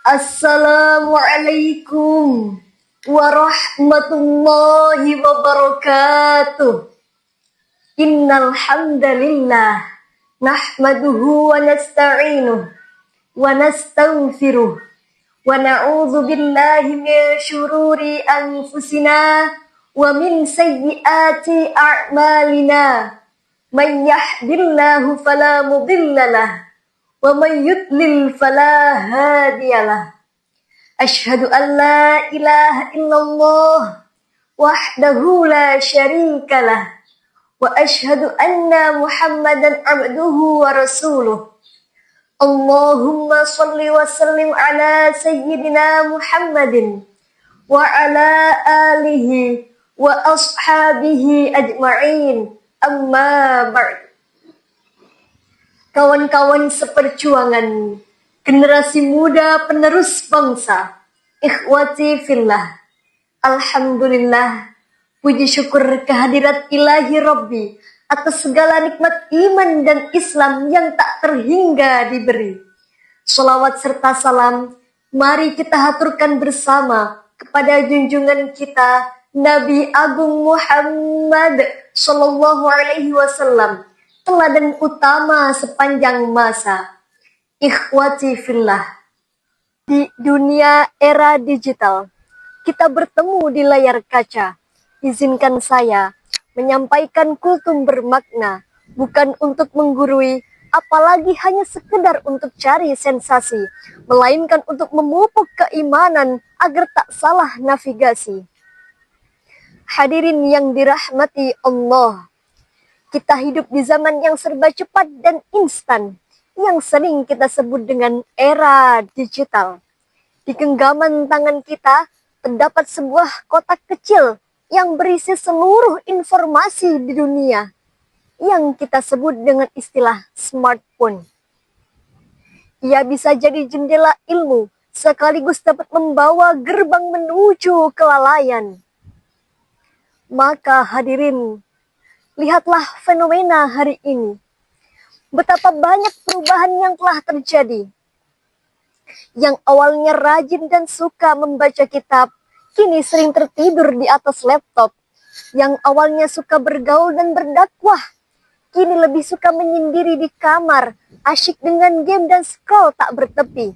Assalamualaikum warahmatullahi wabarakatuh. Innal hamdalillah nahmaduhu wa nasta'inuhu wa nastaghfiruh wa na'udzu billahi min syururi anfusina wa min sayyiati a'malina. Man yahdihillahu fala mudhillalah wa man yudlil fala hadiyalah. Asyhadu an la ilaha illallah wahdahu la syarikalah wa asyhadu anna Muhammadan abduhu wa rasuluh. Allahumma salli wa sallim ala sayyidina Muhammadin wa ala alihi wa ashabihi ajma'in. Amma ba'd. Kawan-kawan seperjuangan, generasi muda penerus bangsa, ikhwati fillah. Alhamdulillah, puji syukur kehadirat ilahi Rabbi atas segala nikmat iman dan Islam yang tak terhingga diberi. Sholawat serta salam, mari kita haturkan bersama kepada junjungan kita, Nabi Agung Muhammad Sallallahu Alaihi Wasallam, teladan utama sepanjang masa. Ikhwati fillah, di dunia era digital, kita bertemu di layar kaca. Izinkan saya menyampaikan kultum bermakna, bukan untuk menggurui, apalagi hanya sekedar untuk cari sensasi, melainkan untuk memupuk keimanan agar tak salah navigasi. Hadirin yang dirahmati Allah, kita hidup di zaman yang serba cepat dan instan, yang sering kita sebut dengan era digital. Di genggaman tangan kita terdapat sebuah kotak kecil yang berisi seluruh informasi di dunia, yang kita sebut dengan istilah smartphone. Ia bisa jadi jendela ilmu, sekaligus dapat membawa gerbang menuju kelalaian. Maka hadirin, lihatlah fenomena hari ini. Betapa banyak perubahan yang telah terjadi. Yang awalnya rajin dan suka membaca kitab, kini sering tertidur di atas laptop. Yang awalnya suka bergaul dan berdakwah, kini lebih suka menyendiri di kamar, asyik dengan game dan scroll tak bertepi.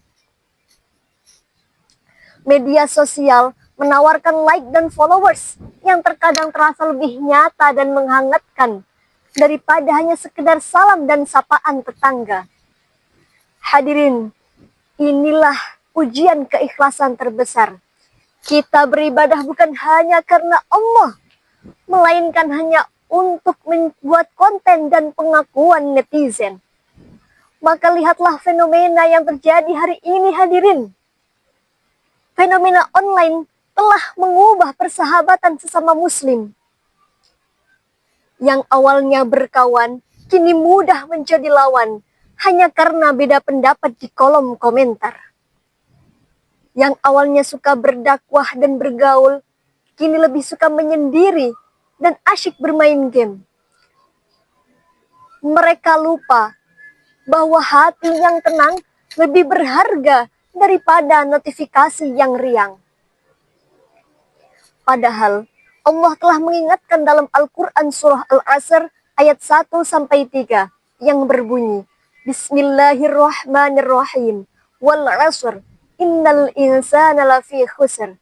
Media sosial menawarkan like dan followers yang terkadang terasa lebih nyata dan menghangatkan daripada hanya sekedar salam dan sapaan tetangga. Hadirin, inilah ujian keikhlasan terbesar. Kita beribadah bukan hanya karena Allah, melainkan hanya untuk membuat konten dan pengakuan netizen. Maka lihatlah fenomena yang terjadi hari ini, hadirin. Fenomena online telah mengubah persahabatan sesama muslim. Yang awalnya berkawan, kini mudah menjadi lawan, hanya karena beda pendapat di kolom komentar. Yang awalnya suka berdakwah dan bergaul, kini lebih suka menyendiri dan asyik bermain game. Mereka lupa bahwa hati yang tenang lebih berharga daripada notifikasi yang riang. Padahal Allah telah mengingatkan dalam Al-Quran surah Al-Asr ayat 1-3 yang berbunyi, Bismillahirrahmanirrahim, wal asr, innal insana lafi khusr,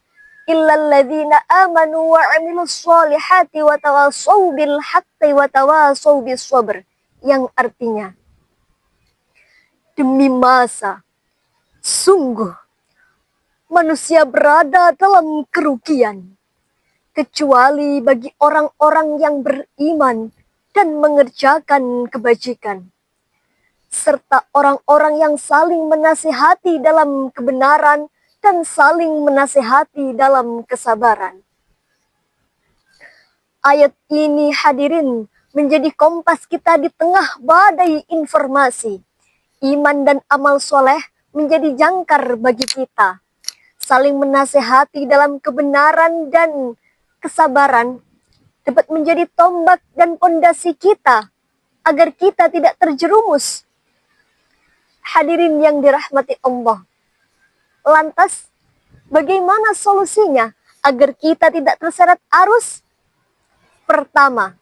illal ladzina amanu wa amilus solihati wa tawasaw bil haqqi wa tawasaw bis sabr, yang artinya, demi masa, sungguh manusia berada dalam kerugian, kecuali bagi orang-orang yang beriman dan mengerjakan kebajikan, serta orang-orang yang saling menasihati dalam kebenaran dan saling menasihati dalam kesabaran. Ayat ini, hadirin, menjadi kompas kita di tengah badai informasi. Iman dan amal soleh menjadi jangkar bagi kita. Saling menasihati dalam kebenaran dan kesabaran dapat menjadi tombak dan pondasi kita agar kita tidak terjerumus. Hadirin yang dirahmati Allah, Lantas, bagaimana solusinya agar kita tidak terseret arus? Pertama,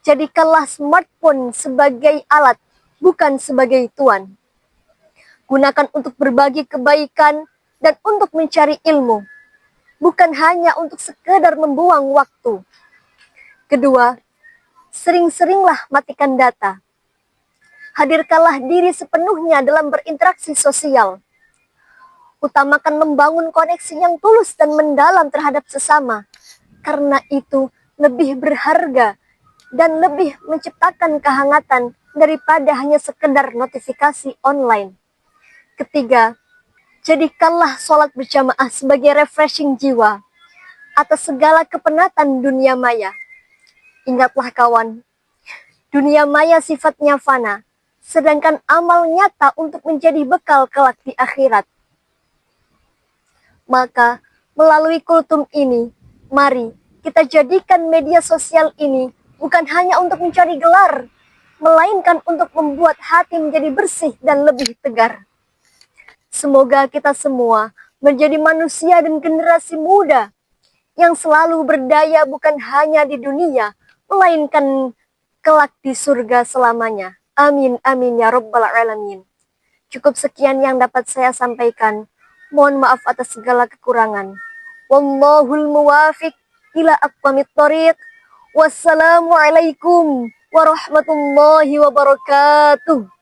jadikanlah smartphone sebagai alat, bukan sebagai tuan. Gunakan untuk berbagi kebaikan dan untuk mencari ilmu, bukan hanya untuk sekedar membuang waktu. Kedua, sering-seringlah matikan data. Hadirkanlah diri sepenuhnya dalam berinteraksi sosial. Utamakan membangun koneksi yang tulus dan mendalam terhadap sesama, karena itu lebih berharga dan lebih menciptakan kehangatan daripada hanya sekedar notifikasi online. Ketiga, jadikanlah sholat berjamaah sebagai refreshing jiwa atas segala kepenatan dunia maya. Ingatlah kawan, dunia maya sifatnya fana, sedangkan amal nyata untuk menjadi bekal kelak di akhirat. Maka, melalui kultum ini, mari kita jadikan media sosial ini bukan hanya untuk mencari gelar, melainkan untuk membuat hati menjadi bersih dan lebih tegar. Semoga kita semua menjadi manusia dan generasi muda yang selalu berdaya bukan hanya di dunia, melainkan kelak di surga selamanya. Amin, amin, ya Rabbal Alamin. Cukup sekian yang dapat saya sampaikan. Mohon maaf atas segala kekurangan. Wallahul muwafiq ila aqwamit thoriq. Wassalamualaikum warahmatullahi wabarakatuh.